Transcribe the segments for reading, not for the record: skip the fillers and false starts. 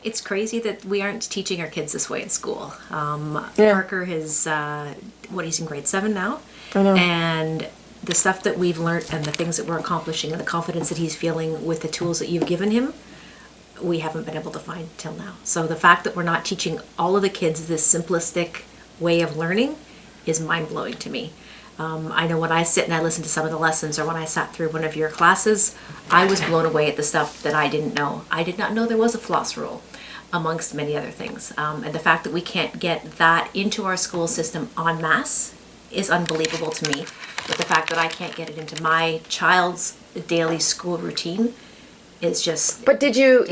It's crazy that we aren't teaching our kids this way in school. Yeah. Parker is, he's in grade 7 now. I know. And the stuff that we've learned and the things that we're accomplishing and the confidence that he's feeling with the tools that you've given him, we haven't been able to find till now. So the fact that we're not teaching all of the kids this simplistic way of learning is mind-blowing to me. I know when I sit and I listen to some of the lessons, or when I sat through one of your classes, I was blown away at the stuff that I didn't know. I did not know there was a floss rule, amongst many other things. And the fact that we can't get that into our school system en masse is unbelievable to me. But the fact that I can't get it into my child's daily school routine is just But did you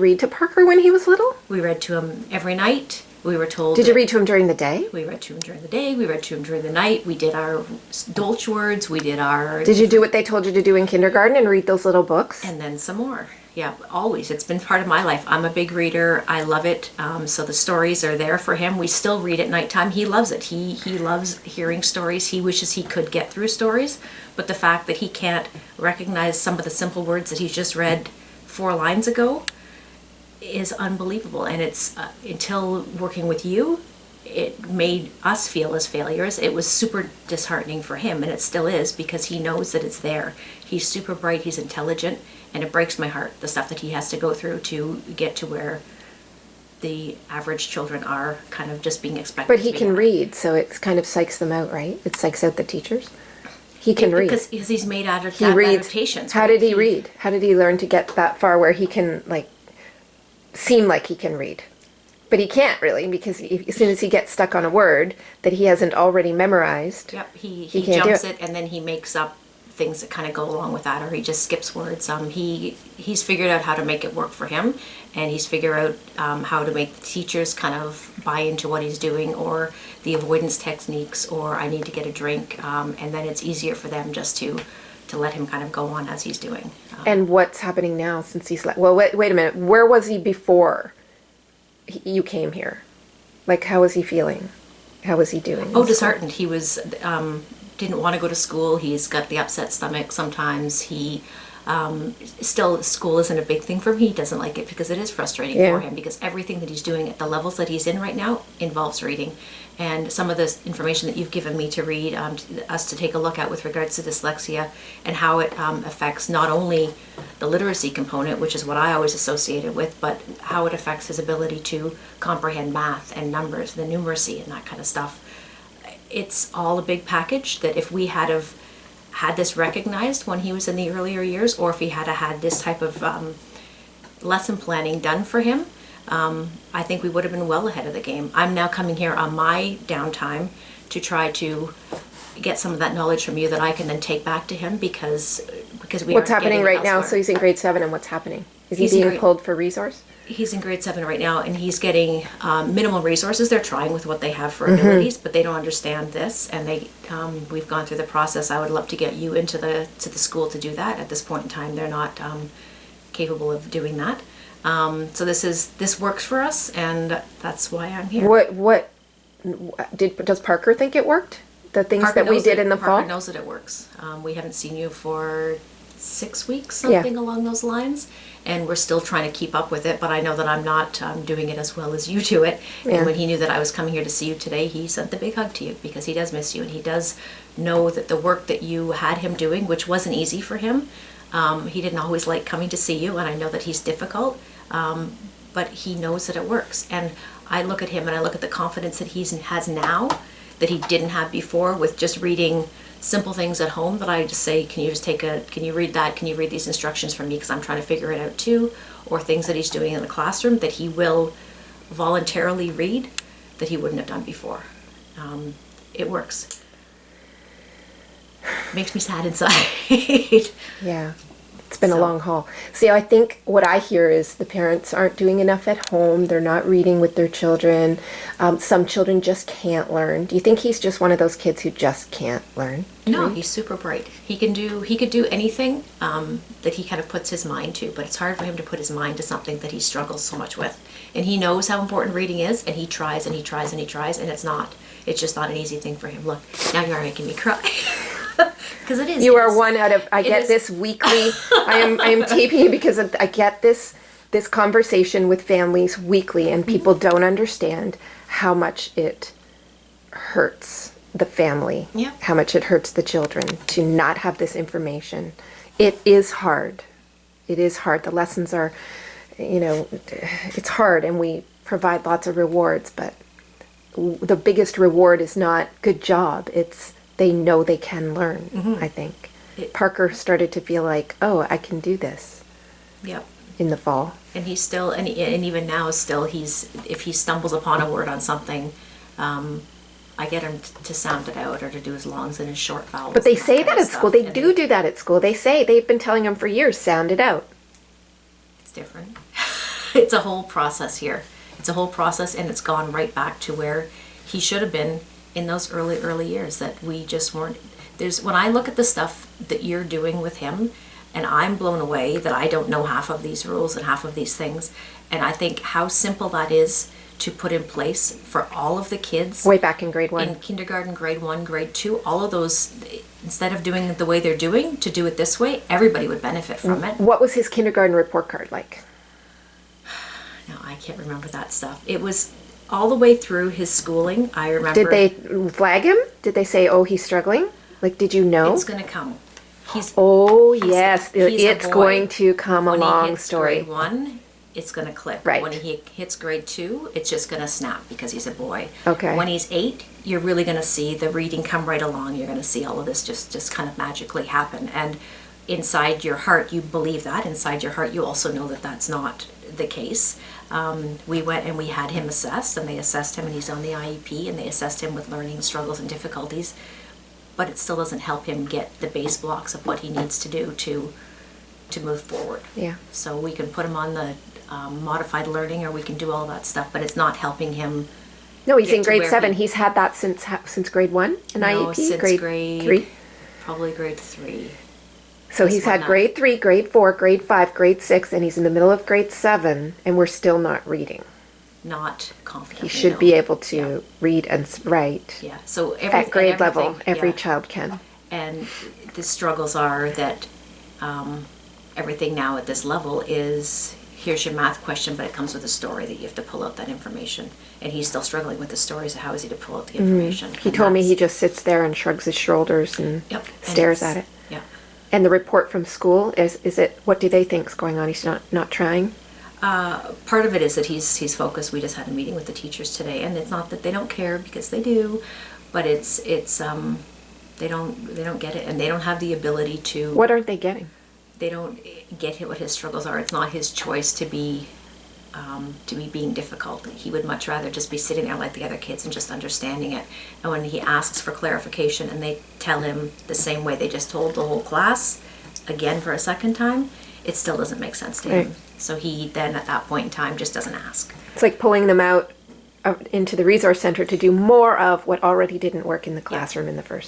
read to Parker when he was little? We read to him every night. We were told. Did you read to him during the day? We read to him during the day. We read to him during the night. We did our Dolch words. We did our. Did you do what they told you to do in kindergarten and read those little books? And then some more. Yeah, always. It's been part of my life. I'm a big reader. I love it. So the stories are there for him. We still read at nighttime. He loves it. He loves hearing stories. He wishes he could get through stories. But the fact that he can't recognize some of the simple words that he's just read 4 lines ago is unbelievable. And it's until working with you, it made us feel as failures. It was super disheartening for him, and it still is, because he knows that it's there. He's super bright, he's intelligent, and it breaks my heart, the stuff that he has to go through to get to where the average children are kind of just being expected. But he can read, so it kind of psychs them out, right? It psychs out the teachers. He can read. Because he's made He reads. adaptations. How did he read? How did he learn to get that far where he can, like, seem like he can read? But he can't really, because as soon as he gets stuck on a word that he hasn't already memorized, Yep, he can't do jumps it. it, and then he makes up things that kind of go along with that, or he just skips words. He's figured out how to make it work for him, and he's figured out how to make the teachers kind of buy into what he's doing, or the avoidance techniques, or I need to get a drink, and then it's easier for them just to let him kind of go on as he's doing. And what's happening now since he's well, wait a minute. Where was he before you came here? Like, how was he feeling? How was he doing? Disheartened. He was didn't want to go to school. He's got the upset stomach sometimes. He still, school isn't a big thing for him. He doesn't like it because it is frustrating for him, because everything that he's doing at the levels that he's in right now involves reading. And some of this information that you've given me to read, us to take a look at with regards to dyslexia and how it affects not only the literacy component, which is what I always associated with, but how it affects his ability to comprehend math and numbers, the numeracy and that kind of stuff. It's all a big package that if we had this recognized when he was in the earlier years, or if he had this type of lesson planning done for him, I think we would have been well ahead of the game. I'm now coming here on my downtime to try to get some of that knowledge from you that I can then take back to him, because we What's aren't happening getting it right now? elsewhere. So he's in grade 7, and what's happening? Is he He's in being grade- pulled for resource? He's in grade 7 right now, and he's getting minimal resources. They're trying with what they have for abilities, but they don't understand this. And we've gone through the process. I would love to get you into the school to do that. At this point in time, they're not capable of doing that. So this works for us, and that's why I'm here. What does Parker think it worked? The things Parker that we knows did that- in the fall? Parker knows that it works. We haven't seen you for 6 weeks, something along those lines, and we're still trying to keep up with it, but I know that I'm not doing it as well as you do it. And when he knew that I was coming here to see you today, he sent the big hug to you, because he does miss you, and he does know that the work that you had him doing, which wasn't easy for him, he didn't always like coming to see you, and I know that he's difficult, but he knows that it works. And I look at him and I look at the confidence that he has now that he didn't have before, with just reading simple things at home, that I just say, can you read that? Can you read these instructions for me? Because I'm trying to figure it out too. Or things that he's doing in the classroom that he will voluntarily read that he wouldn't have done before. It works. Makes me sad inside. Yeah. It's been a long haul. See, I think what I hear is the parents aren't doing enough at home. They're not reading with their children. Some children just can't learn. Do you think he's just one of those kids who just can't learn? No, he's super bright. He could do anything that he kind of puts his mind to, but it's hard for him to put his mind to something that he struggles so much with. And he knows how important reading is, and he tries and he tries and he tries, and it's just not an easy thing for him. Look, now you are making me cry. Because it is. You are one out of, I get is. this weekly, I am taping you because I get this this conversation with families weekly, and people don't understand how much it hurts the family, Yeah. how much it hurts the children to not have this information. It is hard. It is hard. The lessons are, it's hard, and we provide lots of rewards, but the biggest reward is not good job. It's they know they can learn, I think. Parker started to feel like, oh, I can do this. Yep. In the fall. And he's still, and even now, still, if he stumbles upon a word on something, I get him to sound it out or to do his longs and his short vowels. But they and that say kind that of at school. stuff. They do that at school. They say, they've been telling him for years, sound it out. It's different. It's a whole process here. It's a whole process, and it's gone right back to where he should have been in those early years, that we just weren't. When I look at the stuff that you're doing with him, and I'm blown away that I don't know half of these rules and half of these things, and I think how simple that is to put in place for all of the kids. Way back in grade 1. In kindergarten, grade 1, grade 2, all of those, instead of doing it the way they're doing, to do it this way, everybody would benefit from it. What was his kindergarten report card like? No, I can't remember that stuff. It was all the way through his schooling. I remember. Did they flag him? Did they say, oh, he's struggling? Like, did you know? It's going to come. Yes, It's going to come when along. He hits story. Grade 1, it's going to click. Right. When he hits grade 2, it's just going to snap because he's a boy. Okay. When he's 8, you're really going to see the reading come right along. You're going to see all of this just kind of magically happen. And inside your heart, you believe that. Inside your heart, you also know that that's not the case. We went and we had him assessed, and they assessed him, and he's on the IEP, and they assessed him with learning struggles and difficulties. But it still doesn't help him get the base blocks of what he needs to do to move forward. Yeah. So we can put him on the modified learning, or we can do all that stuff, but it's not helping him. No, he's get in to grade where 7. He's had that since grade 1, an No, IEP? since grade 3? Probably grade 3. So he's had grade 3, grade 4, grade 5, grade 6, and he's in the middle of grade 7, and we're still not reading. Not confident. He should be able to read and write. Yeah. So At grade level, every child can. And the struggles are that everything now at this level is, here's your math question, but it comes with a story that you have to pull out that information. And he's still struggling with the stories. How is he to pull out the information? He told me he just sits there and shrugs his shoulders and stares at it. Yeah. And the report from school, is it, what do they think's going on? He's not trying? Part of it is that he's focused. We just had a meeting with the teachers today, and it's not that they don't care, because they do, but it's they don't get it, and they don't have the ability to. What aren't they getting? They don't get what his struggles are. It's not his choice to be being difficult. He would much rather just be sitting there like the other kids and just understanding it. And when he asks for clarification and they tell him the same way they just told the whole class, again for a second time, it still doesn't make sense to him. So he then at that point in time just doesn't ask. It's like pulling them out into the resource center to do more of what already didn't work in the classroom in the first